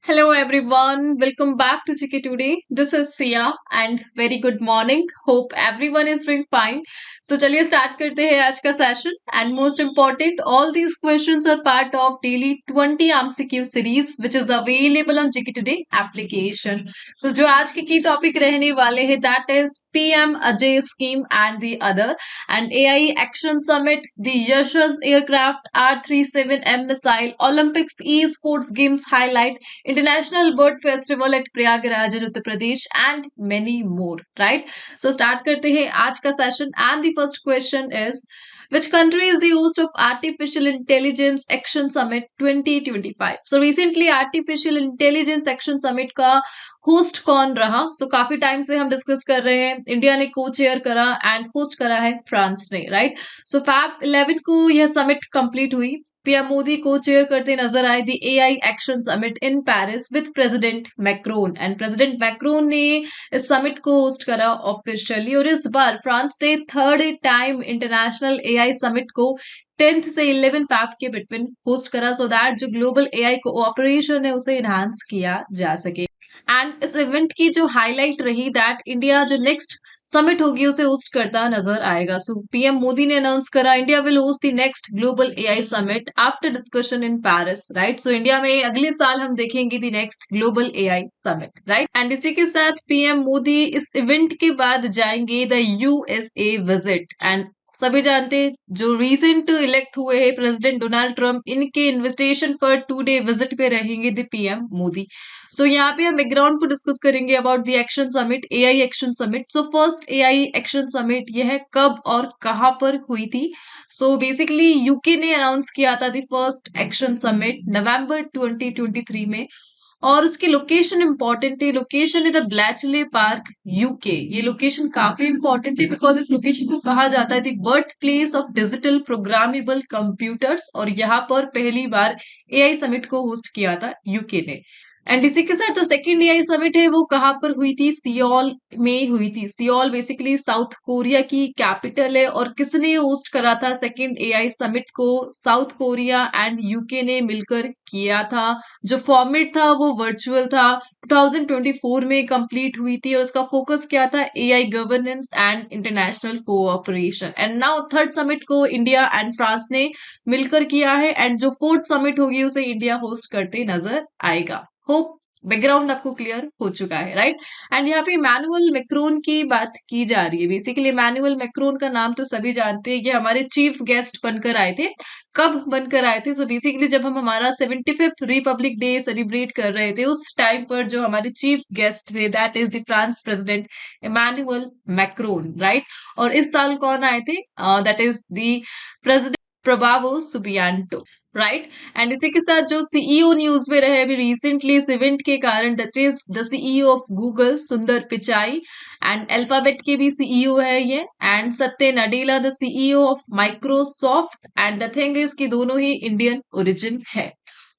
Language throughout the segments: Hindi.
Hello everyone, welcome back to GK Today. This is Sia and very good morning. Hope everyone is doing fine. So चलिए start करते हैं आज का session and most important, all these questions are part of daily 20 MCQ series which is available on GK Today application. So जो आज के key topic रहने वाले हैं that is PM Ajay scheme and the other and AI Action Summit, the Yashas aircraft R-37M missile, Olympics e-sports games highlight, International Bird Festival at Prayagraj in Uttar Pradesh and many more, right? So start करते हैं आज का session and the first question is which country is the host of Artificial Intelligence Action Summit 2025? So recently Artificial Intelligence Action Summit का होस्ट कौन रहा? सो काफी टाइम से हम डिस्कस कर रहे हैं. इंडिया ने को चेयर करा एंड होस्ट करा है फ्रांस ने, राइट? सो फैब 11 को यह समिट कंप्लीट हुई. पीएम मोदी को चेयर करते नजर आए the AI action summit in Paris with president Macron and president Macron ने इस समिट को होस्ट करा ऑफिशियली. और इस बार फ्रांस ने third time international AI summit को 10th से 11 फैब के बिटवीन होस्ट करा सो दैट जो ग्लोबल एआई कोऑपरेशन है उसे इनहांस किया जा सके. एंड इस इवेंट की जो हाईलाइट रही दैट इंडिया जो नेक्स्ट समिट होगी उसे होस्ट करता नजर आएगा. सो पीएम मोदी ने अनाउंस करा India will host the next global AI summit after discussion in Paris, right? So India में अगले साल हम देखेंगे the next global AI summit, right? And इसी के साथ पीएम मोदी इस इवेंट के बाद जाएंगे द यूएसए विजिट. एंड सभी जानते हैं जो रिसेंट इलेक्ट हुए हैं प्रेसिडेंट डोनाल्ड ट्रंप, इनके इन्विटेशन पर 2 डे विजिट पे रहेंगे द पीएम मोदी. सो यहाँ पे हम बैकग्राउंड को डिस्कस करेंगे about the action summit, AI action summit. So first AI action summit यह कब और कहाँ पर हुई थी? सो बेसिकली यूके ने अनाउंस किया था द फर्स्ट एक्शन समिट नवंबर 2023 में. और उसकी लोकेशन इंपॉर्टेंट है. लोकेशन है द ब्लैचले पार्क यूके. ये लोकेशन काफी इंपॉर्टेंट है बिकॉज इस लोकेशन को कहा जाता है the birth place of digital programmable computers. और यहाँ पर पहली बार एआई समिट को होस्ट किया था यूके ने. एंड इसी के साथ जो सेकेंड एआई समिट है वो कहाँ पर हुई थी? सियोल में हुई थी. सियोल बेसिकली साउथ कोरिया की कैपिटल है. और किसने होस्ट करा था सेकेंड एआई समिट को? साउथ कोरिया एंड यूके ने मिलकर किया था. जो फॉर्मेट था वो वर्चुअल था. 2024 में कंप्लीट हुई थी और उसका फोकस क्या था? AI governance and international cooperation. And now third summit को इंडिया एंड फ्रांस ने मिलकर किया है एंड जो फोर्थ समिट होगी उसे इंडिया होस्ट करते नजर आएगा. होप बैकग्राउंड आपको क्लियर हो चुका है, राइट? एंड यहाँ पे इमैनुअल मैक्रोन की बात की जा रही है. बेसिकली इमैनुअल मैक्रोन का नाम तो सभी जानते हैं. ये हमारे चीफ गेस्ट बनकर आए थे. कब बनकर आए थे? सो बेसिकली जब हम हमारा 75th रिपब्लिक डे सेलिब्रेट कर रहे थे उस टाइम पर जो हमारे चीफ गेस्ट थे that is the France president Emmanuel Macron, right? और इस साल कौन आए थे? That is the president Prabowo Subianto, right? And इसी के साथ जो सीईओ न्यूज में रहे अभी रिसेंटली इस इवेंट के कारण that is the CEO of Google सुंदर पिचाई. एंड अल्फाबेट के भी सीईओ है ये. And Satya Nadella the CEO of Microsoft. And the thing is कि दोनों ही इंडियन ओरिजिन है.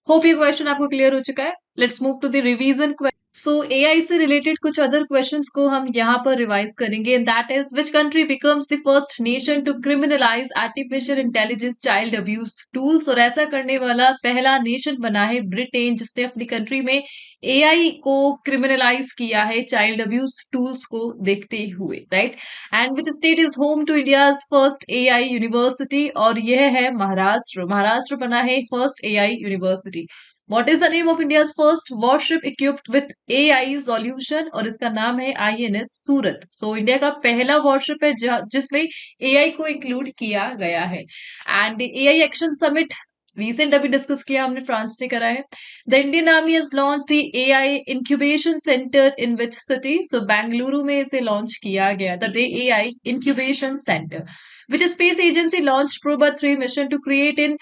होप ये क्वेश्चन आपको क्लियर हो चुका है. Let's move to the revision. So AI से रिलेटेड कुछ अदर क्वेश्चंस को हम यहाँ पर रिवाइज करेंगे. And that is which country becomes the first nation to criminalize artificial intelligence child abuse tools. और ऐसा करने वाला पहला नेशन बना है ब्रिटेन जिसने अपनी कंट्री में एआई को क्रिमिनलाइज किया है चाइल्ड अब्यूज टूल्स को देखते हुए, right? And which state is home to India's first AI university? और यह है महाराष्ट्र. महाराष्ट्र बना है first AI university. What is the name of India's first warship equipped with AI solution? और इसका नाम है INS सूरत. सो इंडिया का पहला वॉरशिप है जिसमें AI को इंक्लूड किया गया है. And AI action summit recent अभी डिस्कस किया हमने, फ्रांस ने करा है. The Indian army has launch the AI incubation centre in which city? So Bengaluru में इसे लॉन्च किया गया the AI incubation centre. Which space agency launched Proba 3 mission to create an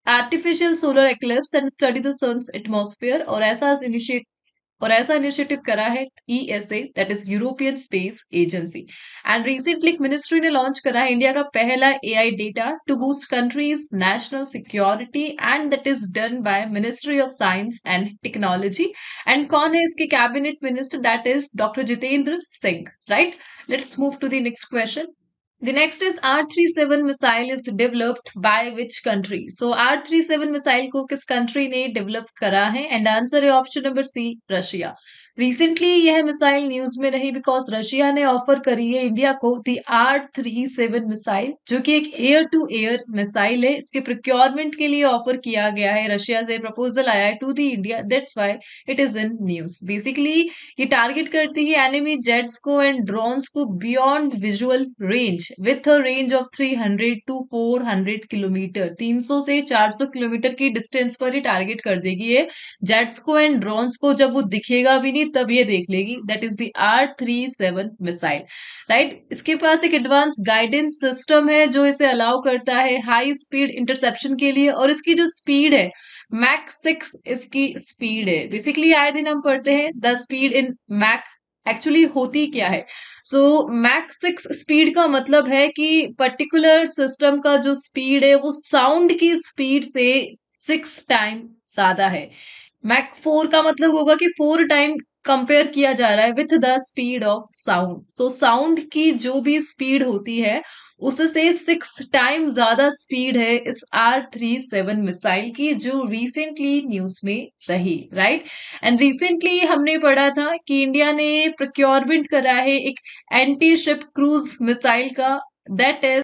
artificial solar eclipse and study the sun's atmosphere? और ऐसा इनिशिएटिव करा है ESA that is European Space Agency. And recently ministry ने लॉन्च करा है इंडिया का पहला AI data to boost country's national security and that is done by ministry of science and technology. एंड कौन है इसके cabinet minister? That is doctor Jitendra Singh, right? Let's move to the next question. The next is R-37 missile is developed by which country? So R-37 missile को किस कंट्री ने डेवलप करा है? एंड आंसर है option number C, Russia. Recently यह मिसाइल न्यूज में रही बिकॉज रशिया ने ऑफर करी है इंडिया को दी R-37 मिसाइल, जो कि एक एयर टू एयर मिसाइल है। इसके प्रोक्योरमेंट के लिए ऑफर किया गया है, रशिया से प्रपोजल आया है to the India, that's why it is in news. Basically ये टारगेट करती है एनिमी जेट्स को एंड ड्रोन्स को beyond visual range with a range of 300 to 400 kilometre. 300 से 400 किलोमीटर की डिस्टेंस पर ये टारगेट कर देगी ये जेट्स को एंड ड्रोन्स को। जब वो दिखेगा भी नहीं तब ये देख लेगी। That is the R-37 missile, right. इसके पास एक एडवांस गाइडेंस सिस्टम है जो इसे अलाउ करता है हाई स्पीड इंटरसेप्शन के लिए, और इसकी जो स्पीड है मैक 6 इसकी स्पीड है। बेसिकली आए दिन हम पढ़ते हैं the speed in Mach actually होती क्या है। सो मैक 6 स्पीड का मतलब है कि पर्टिकुलर सिस्टम का जो स्पीड है वो साउंड की स्पीड से 6 टाइम ज्यादा है। मैक 4 का मतलब होगा कि 4 टाइम कंपेयर किया जा रहा है with the speed of sound. So sound की जो भी स्पीड होती है उससे 6 टाइम ज्यादा स्पीड है इस R-37 मिसाइल की, जो रिसेंटली न्यूज में रही, राइट। एंड रिसेंटली हमने पढ़ा था कि इंडिया ने प्रोक्योरमेंट करा है एक एंटी शिप क्रूज मिसाइल का, that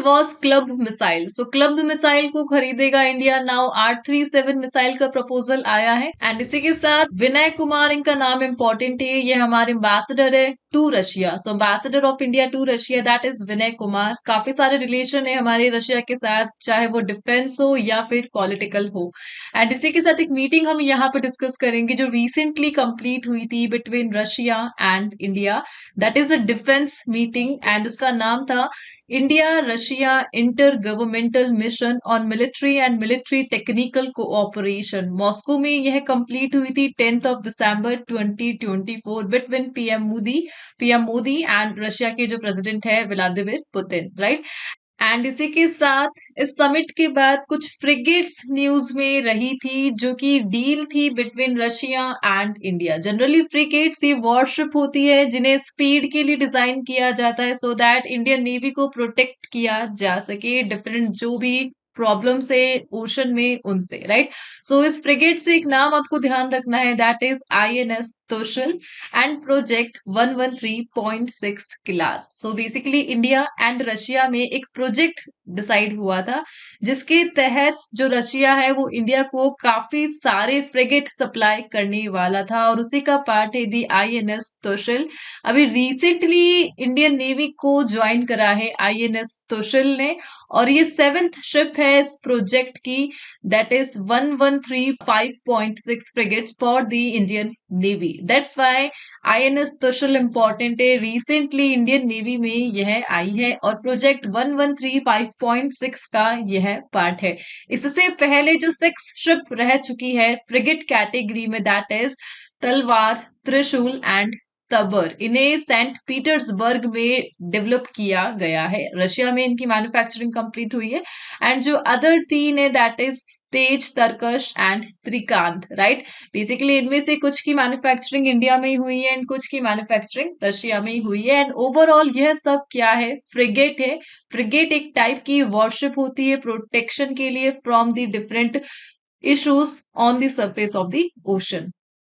was club missile. So club missile को खरीदेगा इंडिया नाउ। R-37 मिसाइल का प्रपोजल आया है एंड इसी के साथ विनय कुमार, इनका नाम इंपॉर्टेंट है, ये हमारे एम्बेसडर है to Russia. So ambassador of India to Russia that is Vinay Kumar. काफी सारे रिलेशन है हमारे रशिया के साथ, चाहे वो डिफेंस हो या फिर पॉलिटिकल हो। एंड इसी के साथ एक मीटिंग हम यहाँ पे डिस्कस करेंगे जो रिसेंटली कंप्लीट हुई थी between Russia and India. That is a defence meeting and उसका नाम था India Russia inter governmental mission on military and military technical cooperation. Moscow में यह कंप्लीट हुई थी 10th of December 2024 between PM Modi and Russia के जो प्रेसिडेंट है व्लादिमीर पुतिन, राइट। एंड इसी के साथ इस समिट के बाद कुछ फ्रिगेट्स न्यूज में रही थी जो कि डील थी between Russia and India. Generally frigates ये वॉरशिप होती है जिन्हें स्पीड के लिए डिजाइन किया जाता है सो दैट इंडियन नेवी को प्रोटेक्ट किया जा सके डिफरेंट जो भी प्रॉब्लम से ओशन में उनसे, राइट। सो इस फ्रिगेट से एक नाम आपको ध्यान रखना है, that is INS Tushil and project 113.6 class. So basically India and Russia में एक प्रोजेक्ट डिसाइड हुआ था जिसके तहत जो रशिया है वो इंडिया को काफी सारे फ्रिगेट सप्लाई करने वाला था, और उसी का पार्ट है दी INS तोशल। अभी रिसेंटली इंडियन नेवी को ज्वाइन करा है INS तोशल ने, और ये 7th शिप है इस प्रोजेक्ट की, that is 1135.6 frigates for the Indian navy. That's why INS Tushil important है। रिसेंटली इंडियन नेवी में यह आई है और प्रोजेक्ट 1135.6 का यह पार्ट है। इससे पहले जो 6 शिप रह चुकी है फ्रिगेट कैटेगरी में, दैट इज तलवार, त्रिशूल एंड तबर, इन्हें सेंट पीटर्सबर्ग में डेवलप किया गया है। रशिया में इनकी मैन्युफैक्चरिंग कंप्लीट हुई है। एंड जो अदर 3 है that is Teg, Tarkash and Trikand, right. Basically इनमें से कुछ की मैन्युफैक्चरिंग इंडिया में ही हुई है एंड कुछ की मैन्युफैक्चरिंग रशिया में ही हुई है। एंड ओवरऑल यह सब क्या है, फ्रिगेट है। फ्रिगेट एक टाइप की वॉरशिप होती है प्रोटेक्शन के लिए from the different issues on the surface of the ocean,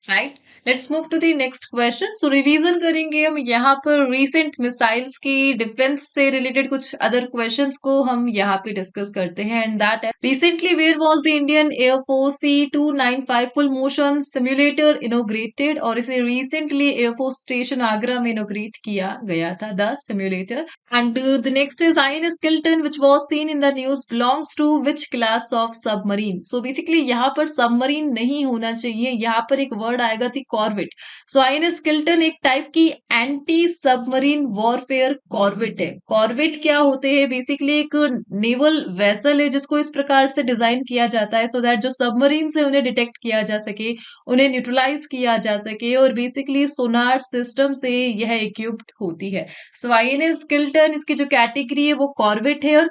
right. Let's move to the next question. So revision करेंगे हम यहाँ पर रिसेंट मिसाइल्स की डिफेंस से रिलेटेड कुछ अदर क्वेश्चंस को हम यहाँ पे डिस्कस करते हैं। And that recently where was the Indian air force C-295 full motion simulator inaugurated, और इसे रिसेंटली एयरफोर्स स्टेशन आगरा में इनोग्रेट किया गया था the simulator. And the next is INS Kiltan which was seen in the news belongs to which class of submarine. So basically यहाँ पर सबमरीन नहीं होना चाहिए, यहाँ पर एक वर्ड आएगा थी कॉर्वेट। सो INS किल्टन एक टाइप की एंटी सबमरीन वॉरफेयर कॉर्वेट है। कॉर्वेट क्या होते हैं, बेसिकली एक नेवल वेसल है जिसको इस प्रकार से डिजाइन किया जाता है सो दैट जो सबमरीन से उन्हें डिटेक्ट किया जा सके, उन्हें न्यूट्रलाइज किया जा सके, और बेसिकली सोनार सिस्टम से यह इक्विप्ड होती है। सो INS किल्टन इसकी जो कैटेगरी है वो कॉर्वेट है, और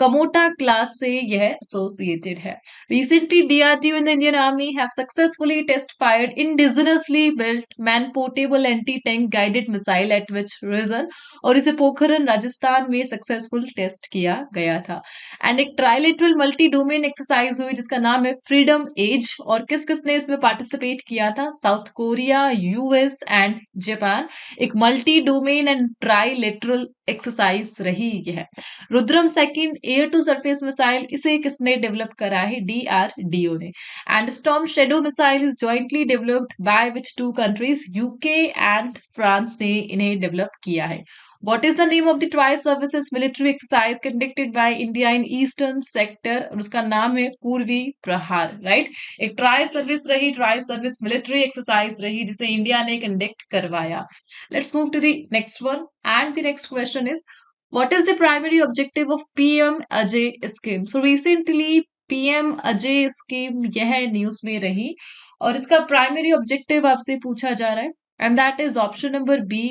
कमोटा क्लास से यह एसोसिएटेड है। Recently, DRDO and the Indian Army have successfully test fired indigenously built man portable anti tank guided missile eight which region, और इसे पोखरन राजस्थान में सक्सेसफुल टेस्ट किया गया था। एंड एक ट्राइलेटरल मल्टी डोमेन एक्सरसाइज हुई जिसका नाम है फ्रीडम एज, और किस किसने इसमें पार्टिसिपेट किया था? South Korea, US and Japan. एक multi domain and trilateral exercise रही यह। Rudram second air to surface missile, इसे किसने डेवलप करा है? डीआरडीओ ने। And Storm Shadow missile is jointly developed by which two countries? UK and France ने इन्हें डेवलप किया है। What is the name of the tri-services military exercise conducted by India in Eastern sector? और उसका नाम है पूर्वी प्रहार, राइट। एक ट्राई सर्विस रही, ट्राई सर्विस मिलिट्री एक्सरसाइज रही जिसे इंडिया ने कंडक्ट करवाया। Let's move to the next one, and the next question is what is the primary objective of PM Ajay scheme? So recently PM Ajay scheme यह न्यूज में रही और इसका प्राइमरी ऑब्जेक्टिव आपसे पूछा जा रहा है, and that is option number B,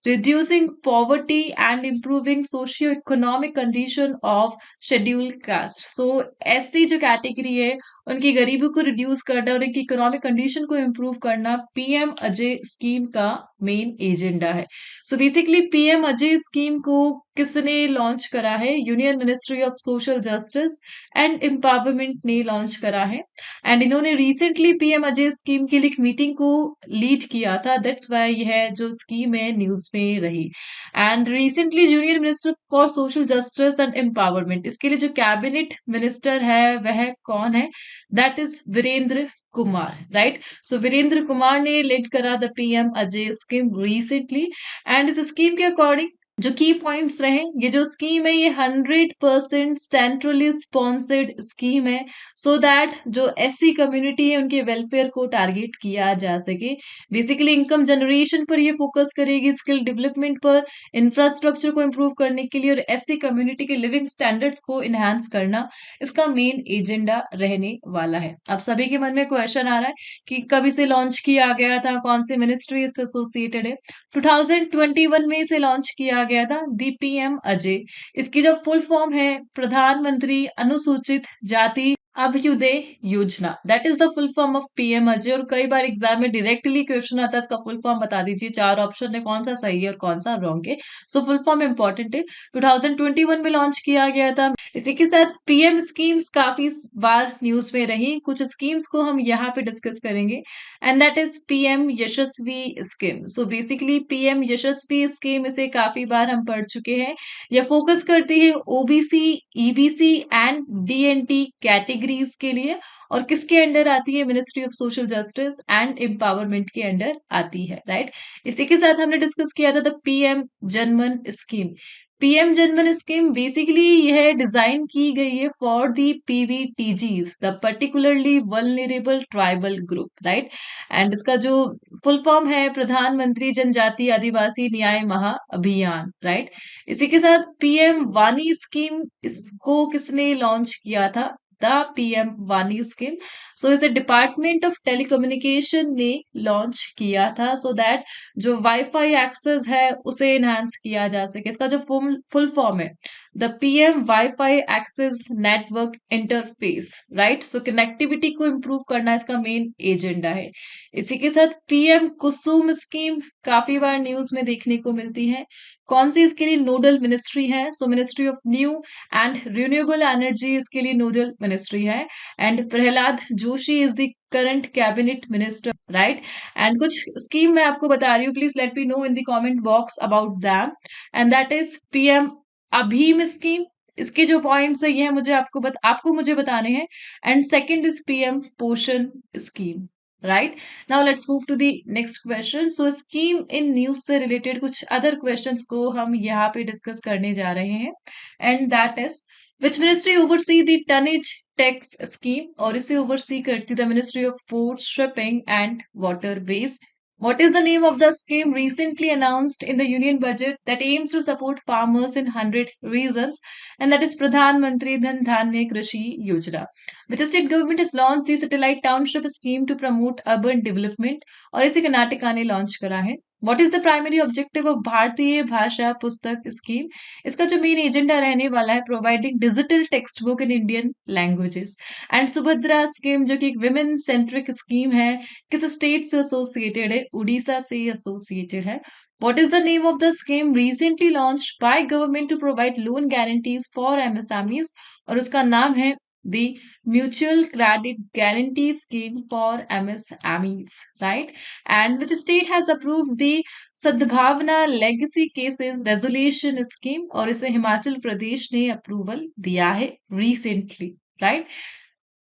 reducing poverty and improving socio-economic condition of scheduled caste. So ऐसी जो कैटेगरी है उनकी गरीबी को रिड्यूस करना और उनकी इकोनॉमिक कंडीशन को इम्प्रूव करना पीएम अजय स्कीम का मेन एजेंडा है। So basically PM Ajay scheme को किसने लॉन्च करा है? Union ministry of social Justice and empowerment ने लॉन्च करा है। एंड इन्होंने रिसेंटली पीएम अजय स्कीम के लिए एक मीटिंग को लीड किया था, दैट्स वाई यह जो स्कीम है न्यूज में रही। And recently Union Minister for Social Justice and Empowerment, इसके लिए जो कैबिनेट मिनिस्टर है वह कौन है? That is Virendra Kumar, right. So Virendra Kumar ने लीड करा the PM Ajay scheme recently. And इस स्कीम के अकॉर्डिंग जो की पॉइंट्स रहे, ये जो स्कीम है ये 100% सेंट्रली स्पॉन्सर्ड स्कीम है, सो दैट जो एससी कम्युनिटी है उनके वेलफेयर को टारगेट किया जा सके। बेसिकली इनकम जनरेशन पर ये फोकस करेगी, स्किल डेवलपमेंट पर, इंफ्रास्ट्रक्चर को इम्प्रूव करने के लिए और एससी कम्युनिटी के लिविंग स्टैंडर्ड्स को इनहांस करना इसका मेन एजेंडा रहने वाला है। अब सभी के मन में क्वेश्चन आ रहा है कि कब इसे लॉन्च किया गया था, कौन सी मिनिस्ट्री इससे एसोसिएटेड है? 2021 में इसे लॉन्च किया गया था, दी पीएम अजय। इसकी जो फुल फॉर्म है प्रधानमंत्री अनुसूचित जाति अभ्युदय योजना, that is the full form of PM Ajay. और कई बार एग्जाम में डायरेक्टली क्वेश्चन आता है इसका फुल फॉर्म बता दीजिए, 4 ऑप्शन है, कौन सा सही है और कौन सा रॉन्ग है। सो फुल फॉर्म इंपॉर्टेंट है। 2021 में लॉन्च किया गया था। इसी के साथ पीएम स्कीम्स काफी बार न्यूज में रही, कुछ स्कीम्स को हम यहाँ पे डिस्कस करेंगे, and that is PM Yashasvi scheme. So basically PM Yashasvi scheme इसे काफी बार हम पढ़ चुके हैं। यह फोकस करती है OBC, EBC and DNT categories के लिए, और किसके अंडर आती है? Ministry of social Justice and empowerment के अंडर आती है, राइट। इसी के साथ हमने डिस्कस किया था the PM Janman scheme. PM Janman scheme basically यह डिजाइन की गई है for the PVTGs, the particularly vulnerable tribal group, right. And इसका जो फुल फॉर्म है प्रधानमंत्री जनजाति आदिवासी न्याय महाअभियान, राइट। इसी के साथ पीएम वानी स्कीम, इसको किसने लॉन्च किया था? द पीएम वानी स्कीम। सो इसे डिपार्टमेंट ऑफ टेलीकम्युनिकेशन ने लॉन्च किया था, सो दैट जो वाईफाई एक्सेस है उसे एनहांस किया जा सके। इसका जो फुल फॉर्म है the PM wifi access network interface, right. So connectivity को इम्प्रूव करना इसका मेन एजेंडा है। इसी के साथ पीएम कुसुम स्कीम काफी बार न्यूज में देखने को मिलती है, कौन सी इसके लिए नोडल मिनिस्ट्री है? So ministry of new and renewable energy इसके लिए नोडल मिनिस्ट्री है, and Pralhad Joshi is the current cabinet minister, right. And कुछ स्कीम मैं आपको बता रही हूँ, please let me know in the comment box about them, and that is PM अभीम स्कीम। इसके जो पॉइंट्स है ये मुझे आपको मुझे बताने हैं। And second is PM Poshan scheme, right. Now let's move to the next question. So scheme in news से रिलेटेड कुछ अदर क्वेश्चंस को हम यहाँ पे डिस्कस करने जा रहे हैं, and that is which ministry oversee the tonnage tax scheme, और इसे ओवरसी करती the ministry of port shipping and waterways. What is the name of the scheme recently announced in the union budget that aims to support farmers in 100 regions, and that is Pradhan Mantri Dhan Dhanya Krishi Yojana. Which state government has launched the satellite township scheme to promote urban development, और इसे कर्नाटका ने लॉन्च करा है। What is the primary objective of भारतीय भाषा पुस्तक स्कीम? इसका जो मेन एजेंडा रहने वाला है, providing digital text book in Indian languages. And Subhadra scheme जो कि एक विमेन सेंट्रिक स्कीम है, किस स्टेट से एसोसिएटेड है? उड़ीसा से एसोसिएटेड है। What is the name of the scheme recently launched by government to provide loan guarantees for MSMEs? और उसका नाम है the Mutual Credit Guarantee Scheme for MSMEs, right? And which state has approved the सद्भावना लेगेसी केसेस रेजोल्यूशन स्कीम? और इसे हिमाचल प्रदेश ने अप्रूवल दिया है recently, right?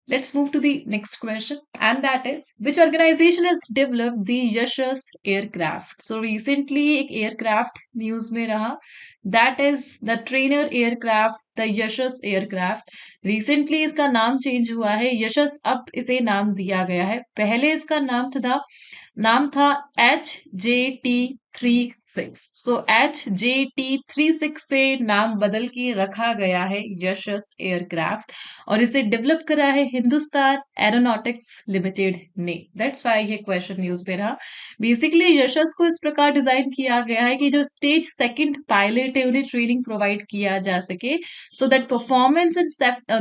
Let's move to the next question, and that is, which organization has developed the Yashas aircraft? So recently एक aircraft news में रहा, that is the trainer aircraft, the Yashas aircraft. Recently इसका नाम चेंज हुआ है, यशस अब इसे नाम दिया गया है। पहले इसका नाम था HJT-36। सो HJT-36 से नाम बदल के रखा गया है यशस एयरक्राफ्ट, और इसे डेवलप करा है हिंदुस्तान एरोनॉटिक्स लिमिटेड ने। दैट्स व्हाई ये क्वेश्चन न्यूज में रहा। बेसिकली यशस को इस प्रकार डिजाइन किया गया है कि जो स्टेज सेकंड पायलट है उन्हें ट्रेनिंग प्रोवाइड किया जा सके, सो दैट परफॉर्मेंस एंड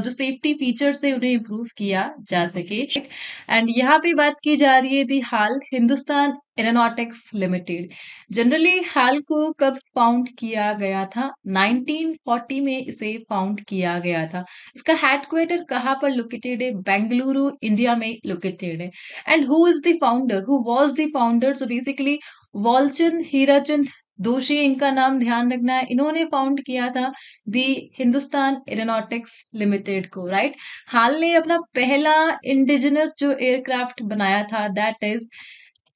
जो सेफ्टी फीचर्स है उन्हें इम्प्रूव किया जा सके। एंड यहाँ पे बात की जा रही है थी हाल हिंदुस्तान एरोनॉटिक्स लिमिटेड। जनरली हाल को कब फाउंड किया गया था? 1940 में इसे फाउंड किया गया था। इसका हेडक्वार्टर कहाँ पर लोकेटेड है? बेंगलुरु, इंडिया में लोकेटेड है। And who is the founder? Who was the founder? So basically Walchand Hirachand दोषी इनका नाम ध्यान रखना है। इन्होंने फाउंड किया था दी हिंदुस्तान एरोनॉटिक्स लिमिटेड को, राइट? हाल ने अपना पहला इंडिजिनस जो एयरक्राफ्ट बनाया था, दैट इज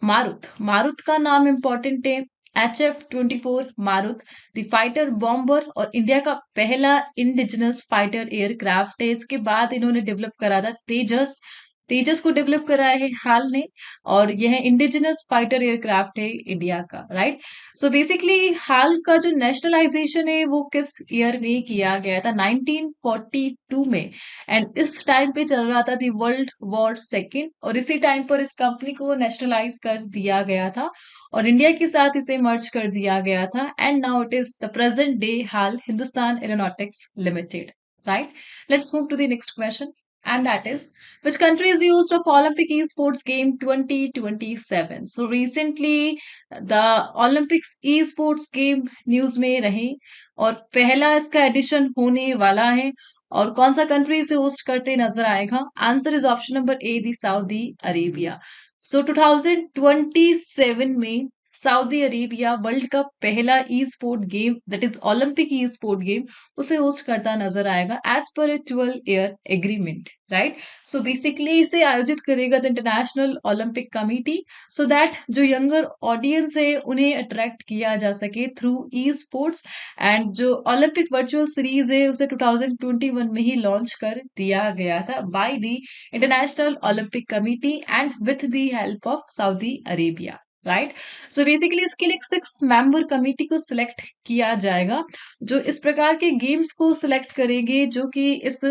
मारुत। मारुत का नाम इंपॉर्टेंट है, HF-24 Marut, the fighter bomber, और इंडिया का पहला इंडिजिनस फाइटर एयरक्राफ्ट है। इसके बाद इन्होंने डेवलप करा था तेजस। तेजस को डेवलप कराया है हाल ने, और यह इंडिजिनस फाइटर एयरक्राफ्ट है इंडिया का, राइट? सो बेसिकली हाल का जो नेशनलाइजेशन है वो किस ईयर में किया गया था? 1942 में। एंड इस टाइम पे चल रहा था दी वर्ल्ड वॉर सेकेंड, और इसी टाइम पर इस कंपनी को नेशनलाइज कर दिया गया था और इंडिया के साथ इसे मर्ज कर दिया गया था। And now it is the present day hall Hindustan aeronautics limited, right? Let's move to the next question, and that is, which country is the host of Olympic esports game 2027? So recently the Olympics esports game news में रहे, और पहला इसका एडिशन होने वाला है, और कौन सा कंट्री इसे होस्ट करते नजर आएगा? Answer is option number A, the Saudi Arabia. So 2027 में सऊदी अरेबिया वर्ल्ड का पहला esport game, that is Olympic esport game, उसे होस्ट करता नजर आएगा as per a 12 year agreement, right? So basically इसे आयोजित करेगा the International Olympic Committee, so that जो यंगर ऑडियंस है उन्हें अट्रैक्ट किया जा सके थ्रू ई स्पोर्ट्स। एंड जो ओलंपिक वर्चुअल सीरीज है उसे 2021 में ही लॉन्च कर दिया गया था bye the International Olympic committee and with the help of Saudi Arabia, right? So basically इसके लिए एक 6 मेंबर कमिटी को सिलेक्ट किया जाएगा, जो इस प्रकार के गेम्स को सिलेक्ट करेंगे जो कि इस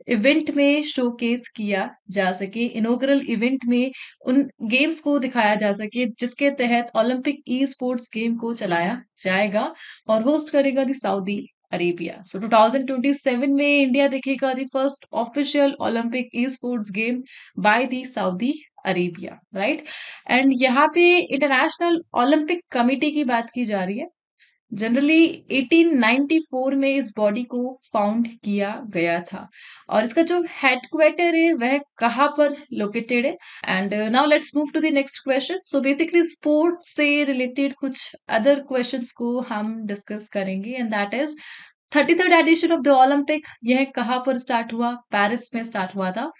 इवेंट में शोकेस किया जा सके, इनॉग्रल इवेंट में उन गेम्स को दिखाया जा सके जिसके तहत ओलंपिक ई स्पोर्ट्स गेम को चलाया जाएगा, और होस्ट करेगा दी सऊदी अरेबिया। सो 2027 में इंडिया देखेगा the first official Olympic e sports game by the Saudi Arabia, right? And यहाँ पे इंटरनेशनल ओलंपिक कमिटी की बात की जा रही है। जनरली 1894 में इस बॉडी को फाउंड किया गया था, और इसका जो हेडक्वार्टर है वह कहाँ पर लोकेटेड है? And now let's move to the next question. So basically sports से रिलेटेड कुछ अदर क्वेश्चंस को हम डिस्कस करेंगे, and that is 33rd edition of the Olympic, यह कहाँ पर स्टार्ट हुआ? पेरिस में स्टार्ट हुआ था।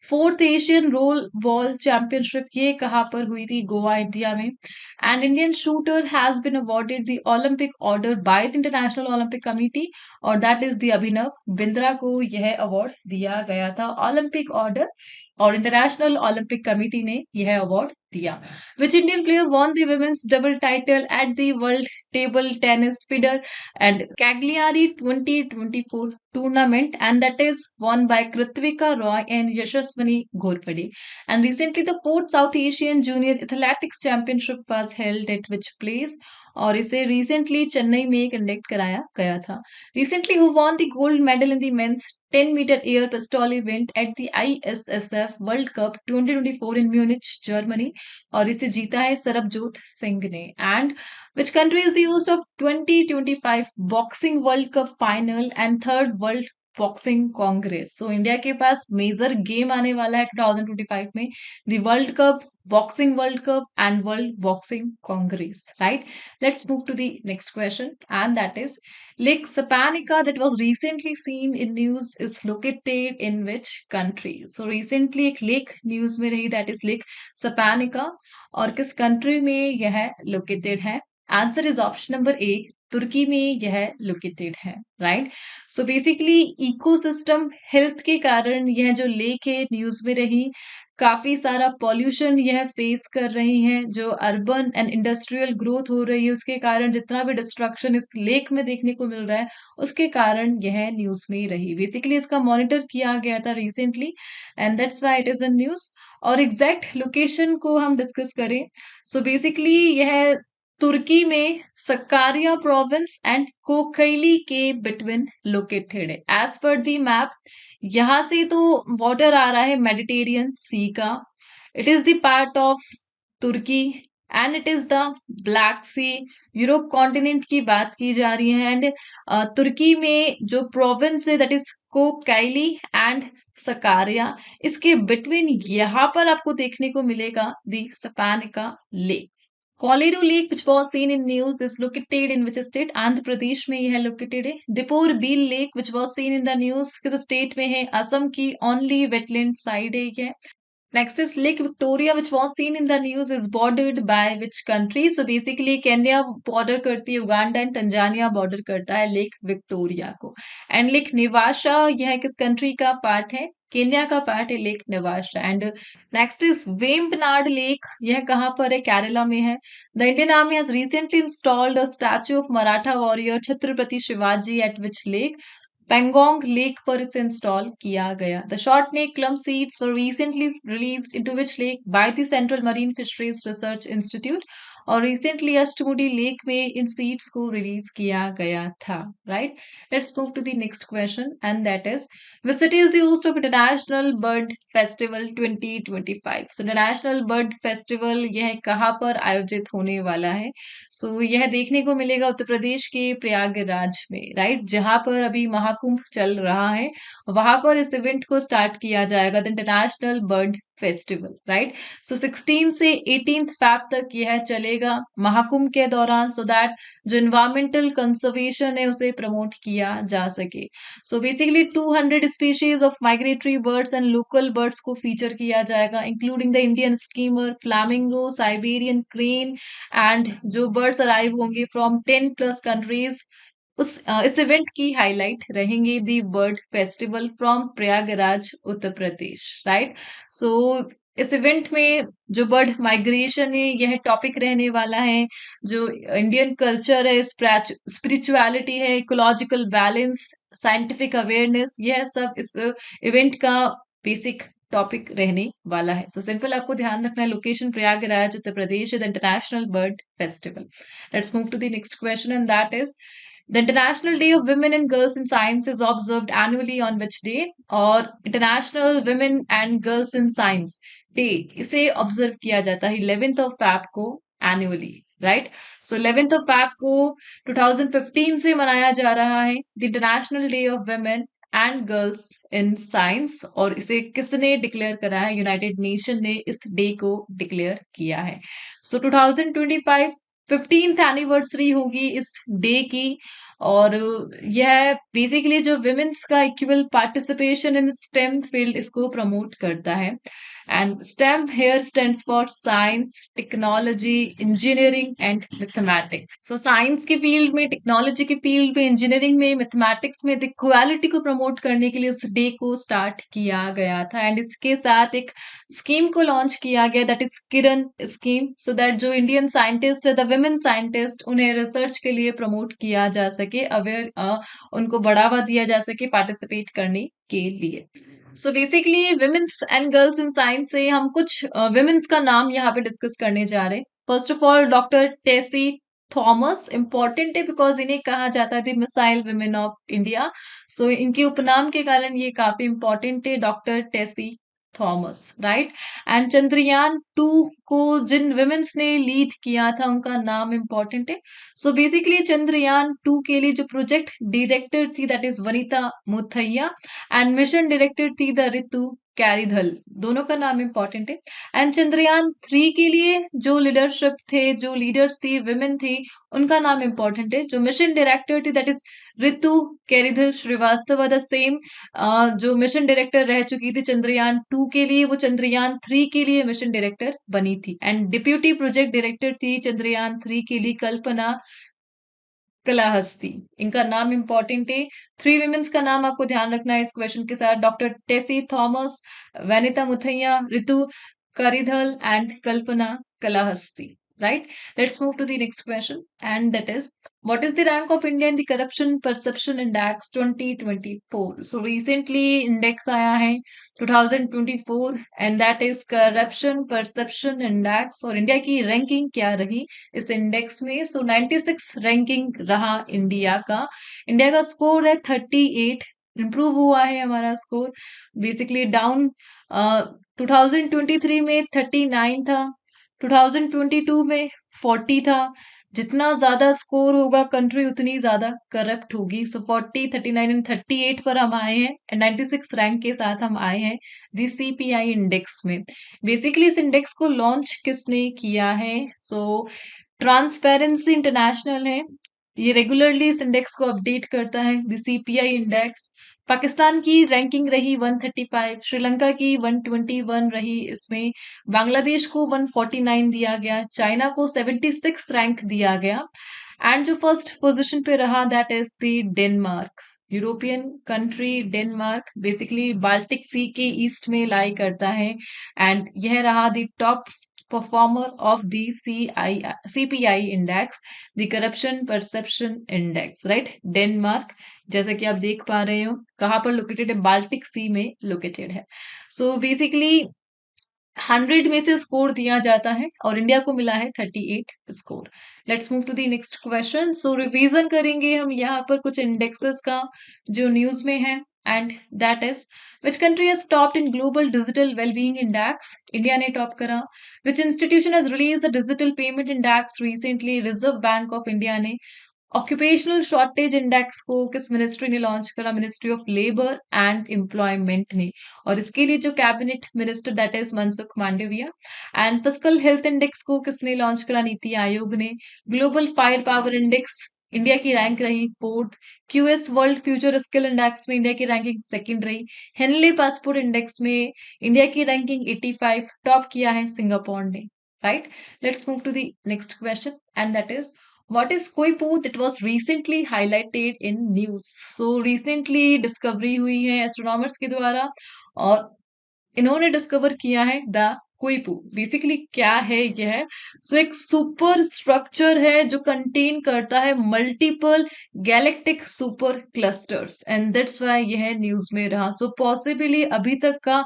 Fourth Asian roll ball championship, ये कहाँ पर हुई थी? गोवा, इंडिया में। And Indian shooter has been awarded the Olympic order by the International Olympic Committee, और that is the Abhinav Bindra को यह अवार्ड दिया गया था, ओलंपिक ऑर्डर, और इंटरनेशनल ओलंपिक कमिटी ने यह अवार्ड दिया। Which Indian player won the women's double title at the World Table Tennis FIDE and Cagliari 2024 tournament, and that is won by Kritvika Roy and Yashaswini Ghorpade. And recently the fourth South Asian Junior Athletics Championship was held at which place? और इसे recently चेन्नई में कंडक्ट कराया गया था. Recently who won the gold medal in the men's 10-meter air pistol event at the ISSF World Cup 2024 in Munich, Germany? और इसे जीता है सरबजोत सिंह ने. And which country is the host of 2025 boxing world cup final and third world boxing Congress? So India के पास मेजर गेम आने वाला है 2025 में, the world cup, boxing world cup and world boxing congress, right? Let's move to the next question, and that is Lake Sapanica that was recently seen in news is located in which country? So recently एक lake news में रही, that is Lake Sapanica, और किस country में यह located है? Answer is option number A, तुर्की में यह लोकेटेड है, right? So basically ecosystem health के कारण यह जो लेक है न्यूज में रही, काफी सारा पॉल्यूशन यह फेस कर रही है, जो अर्बन एंड इंडस्ट्रियल ग्रोथ हो रही है उसके कारण जितना भी डिस्ट्रक्शन इस लेक में देखने को मिल रहा है उसके कारण यह न्यूज में रही. बेसिकली इसका मॉनिटर किया गया था recently and that's why it is in news. और एग्जैक्ट लोकेशन को हम डिस्कस करें, सो बेसिकली यह तुर्की में सक्कारिया प्रोविंस एंड कोकैली के बिटवीन लोकेटेड है. एज पर दी मैप यहां से तो वाटर आ रहा है मेडिटेरियन सी का, it is the part of Turkey and it is the Black Sea, Europe continent की बात की जा रही है. एंड तुर्की में जो प्रोविंस है that is Kocaeli and Sakarya, इसके बिटवीन यहाँ पर आपको देखने को मिलेगा the Sapanca lake. Kolleru Lake, which was seen in news, is located in which state? Andhra Pradesh में यह लोकेटेड है. Deepor Beel lake, which was seen in the news, किस स्टेट में है? असम की ओनली वेटलैंड साइड है यह. Next is Lake Victoria, which was seen in the news, is bordered by which country? So basically Kenya border करती है Uganda and Tanzania border करता है Lake Victoria को. And Lake Nevasha यह किस country का पार्ट है? केन्या का पार्ट है Lake Nevasha. And next is Vembanad Lake, यह कहाँ पर है? केरला में है. The Indian Army has recently installed a statue of Maratha warrior Chhatrapati Shivaji at which lake? Pangong lake पर इसे इंस्टॉल किया गया. The short neck clam seeds were recently released into which lake? By the central marine fisheries research institute. और रिसेंटली अष्टमुडी लेक में इन सीड्स को रिलीज किया गया था, right? Let's move to the next question, and that is which city is the host of international bird festival 2025? So international bird festival यह कहाँ पर आयोजित होने वाला है? सो यह देखने को मिलेगा उत्तर प्रदेश के प्रयागराज में, राइट? जहां पर अभी महाकुंभ चल रहा है, वहां पर इस इवेंट को स्टार्ट किया जाएगा, the international bird festival, right? So 16 से 18 फैब तक यह चलेगा महाकुंभ के दौरान, सो दैट जो इन्वायरमेंटल कंजर्वेशन है उसे प्रमोट किया जा सके. So basically 200 species of migratory birds and local birds को फीचर किया जाएगा, including the Indian skimmer, flamingo, Siberian crane, and जो बर्ड्स अराइव होंगे फ्रॉम 10 प्लस कंट्रीज. इस इवेंट की हाईलाइट रहेंगे the bird festival from Prayagraj Uttar Pradesh, right? So इस इवेंट में जो बर्ड माइग्रेशन है यह टॉपिक रहने वाला है, जो इंडियन कल्चर है, स्पिरिचुअलिटी है, इकोलॉजिकल बैलेंस, साइंटिफिक अवेयरनेस, यह सब इस इवेंट का बेसिक टॉपिक रहने वाला है. सो सिंपल आपको ध्यान रखना है, location Prayagraj Uttar Pradesh, the international bird festival. Let's move to the next question, and that is The International Day of Women and Girls in Science is observed annually on which day? और International Women and Girls in Science Day इसे ऑब्जर्व किया जाता है 11th of Feb को annually, right? So 11th of Feb को 2015 से मनाया जा रहा है The International Day of Women and Girls in Science. और इसे किसने डिक्लेयर करा है? यूनाइटेड नेशन ने इस डे को डिक्लेयर किया है. सो 2025 15th एनिवर्सरी होगी इस डे की, और यह बेसिकली जो विमेन्स का equal participation in STEM field इसको प्रमोट करता है. And STEM here stands for science, technology, engineering and mathematics. So science के फील्ड में, टेक्नोलॉजी के फील्ड में, इंजीनियरिंग में, मैथमेटिक्स में इक्वालिटी को प्रमोट करने के लिए उस डे को स्टार्ट किया गया था। एंड इसके साथ एक स्कीम को लॉन्च किया गया, that is Kiran scheme, so that जो इंडियन साइंटिस्ट है, द वुमेन साइंटिस्ट, उन्हें रिसर्च के लिए प्रमोट किया जा सके, अवेयर उनको बढ़ावा दिया जा सके पार्टिसिपेट करने के लिए। So basically women's and girls in science से हम कुछ विमेन्स का नाम यहाँ पे डिस्कस करने जा रहे हैं। First of all doctor Tessy Thomas important है बिकॉज इन्हें कहा जाता है the missile women of India. So इनके उपनाम के कारण ये काफी इंपॉर्टेंट है, doctor Tessy Thomas, right. And Chandrayaan 2 को जिन विमेन्स ने लीड किया था उनका नाम इंपॉर्टेंट है। सो बेसिकली चंद्रयान 2 के लिए जो प्रोजेक्ट डायरेक्टर थी that is Vanita Muttiah, and mission director थी द ऋतु कैरिधल, दोनों का नाम इंपॉर्टेंट है। एंड चंद्रयान 3 के लिए जो लीडरशिप थे, जो लीडर्स थी, विमेन थी, उनका नाम इंपॉर्टेंट है। जो मिशन डायरेक्टर थी that is Ritu Karidhal Srivastava, the same जो मिशन डायरेक्टर रह चुकी थी चंद्रयान 2 के लिए, वो चंद्रयान 3 के लिए मिशन डायरेक्टर बनी थी। एंड डिप्यूटी प्रोजेक्ट डायरेक्टर थी चंद्रयान 3 के लिए कल्पना कलाहस्ती, इनका नाम इंपॉर्टेंट है। 3 विमेन्स का नाम आपको ध्यान रखना है इस क्वेश्चन के साथ, doctor Tessy Thomas, Vanitha Muthayya, Ritu Karidhal and Kalpana Kalahasti, right? Let's move to the next question, and that is, what is the rank of India in the Corruption Perception Index 2024? So recently index आया है 2024 and that is Corruption Perception Index, और इंडिया की रैंकिंग क्या रही इस इंडेक्स में? सो 96 रैंकिंग रहा इंडिया का। इंडिया का स्कोर है 38, इम्प्रूव हुआ है हमारा स्कोर, बेसिकली डाउन 2023 में 39 था, 2022 में 40 था। जितना ज्यादा स्कोर होगा कंट्री उतनी ज्यादा करप्ट होगी। सो 40, 39 एंड 38 पर हम आए हैं एंड 96 रैंक के साथ हम आए हैं दी सीपीआई इंडेक्स में। बेसिकली इस इंडेक्स को लॉन्च किसने किया है? सो ट्रांसपेरेंसी इंटरनेशनल है, ये रेगुलरली इस इंडेक्स को अपडेट करता है, द सीपीआई इंडेक्स। पाकिस्तान की रैंकिंग रही 135, श्रीलंका की 121 रही, इसमें बांग्लादेश को 149 दिया गया, चाइना को 76 रैंक दिया गया, एंड जो फर्स्ट पोजीशन पे रहा that is the Denmark, European country Denmark, basically Baltic Sea के ईस्ट में लाई करता है, एंड यह रहा the top performer of the CPI index, the corruption perception index, right. Denmark, जैसा कि आप देख पा रहे हो, कहाँ पर लोकेटेड है? बाल्टिक सी में लोकेटेड है। सो बेसिकली 100 में से स्कोर दिया जाता है और इंडिया को मिला है 38 score. Let's move to the next question. So revision करेंगे हम यहाँ पर कुछ इंडेक्सेस का जो न्यूज में है, and that is, which country has topped in global digital wellbeing index? India ने टॉप करा। विच institution has release the digital payment index recently? Reserve bank of India ने। ऑक्यूपेशनल शॉर्टेज इंडेक्स को किस मिनिस्ट्री ने लॉन्च करा? Ministry of labour and employment ने, और इसके लिए जो cabinet minister that is Mansukh Mandaviya. And fiscal health index को किसने लॉन्च करा? नीति आयोग ने। Global fire power index, India की रैंक रही 4th। QS world future skill index में इंडिया की रैंकिंग 2nd रही। हेनले पासपोर्ट इंडेक्स में इंडिया की रैंकिंग 85, टॉप किया है सिंगापुर ने, right. Let's move to the next question, and that is, what is Koipu that was recently highlighted in news? So recently discovery हुई है एस्ट्रोनॉमर्स के द्वारा और इन्होंने डिस्कवर किया है द कोइपू। बेसिकली क्या है यह? सो एक सुपर स्ट्रक्चर है जो कंटेन करता है multiple galactic super clusters, and that's why यह न्यूज में रहा। सो पॉसिबली अभी तक का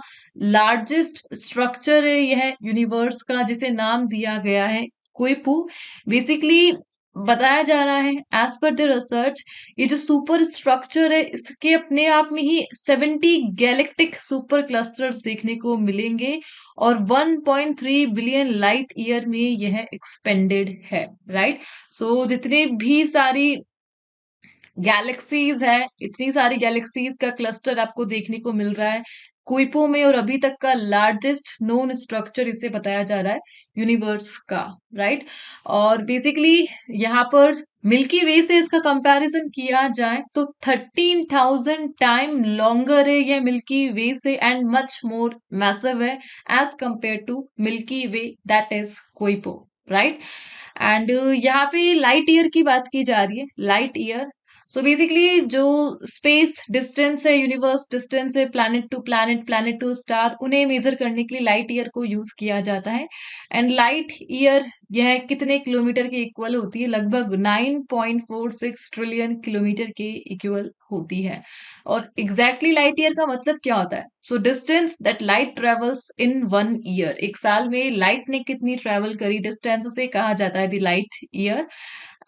लार्जेस्ट स्ट्रक्चर है यह यूनिवर्स का, जिसे नाम दिया गया है कोइपू। बेसिकली बताया जा रहा है एज पर द रिसर्च, ये जो सुपर स्ट्रक्चर है इसके अपने आप में ही 70 गैलेक्टिक सुपर क्लस्टर्स देखने को मिलेंगे और 1.3 बिलियन लाइट ईयर में यह एक्सपेंडेड है, राइट। सो जितने भी सारी गैलेक्सीज है, इतनी सारी गैलेक्सीज का क्लस्टर आपको देखने को मिल रहा है कुइपो में और अभी तक का लार्जेस्ट नोन स्ट्रक्चर इसे बताया जा रहा है यूनिवर्स का, राइट। और बेसिकली यहाँ पर मिल्की वे से इसका कंपैरिजन किया जाए तो 13,000 टाइम लॉन्गर है ये मिल्की वे से एंड मच मोर मैसिव है as compared to Milky Way that is Quipu, right. And यहाँ पे लाइट ईयर की बात की जा रही है, लाइट ईयर। सो बेसिकली जो स्पेस डिस्टेंस है, यूनिवर्स डिस्टेंस है, planet to planet, planet to star, उन्हें मेजर करने के लिए लाइट ईयर को यूज किया जाता है। एंड लाइट ईयर यह कितने किलोमीटर के इक्वल होती है? लगभग 9.46 ट्रिलियन किलोमीटर के इक्वल होती है। और एग्जैक्टली लाइट ईयर का मतलब क्या होता है? So distance that light travels in 1 year, एक साल में लाइट ने कितनी ट्रेवल करी डिस्टेंस, उसे कहा जाता है द लाइट ईयर।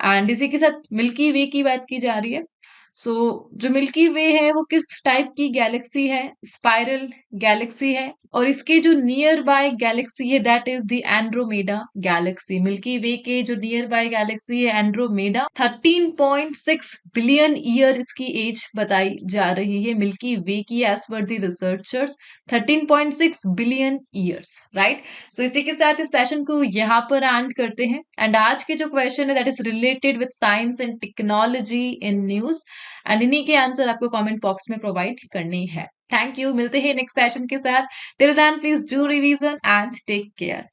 एंड इसी के साथ मिल्की वे की बात की जा रही है। सो जो मिल्की वे है वो किस टाइप की गैलेक्सी है? स्पाइरल गैलेक्सी है। और इसके जो नियर बाय गैलेक्सी है that is the Andromeda galaxy. Milky Way के जो नियर बाय गैलेक्सी है एंड्रोमेडा, 13.6 बिलियन ईयर इसकी एज बताई जा रही है मिल्की वे की एज पर the researchers, 13.6 billion years, right. So इसी के साथ इस सेशन को यहाँ पर एंड करते हैं। एंड आज के जो क्वेश्चन है that is related with science and technology in news, and इन्हीं के आंसर आपको कमेंट बॉक्स में प्रोवाइड करनी है। थैंक यू, मिलते हैं नेक्स्ट सेशन के साथ। Till then please do revision and take care.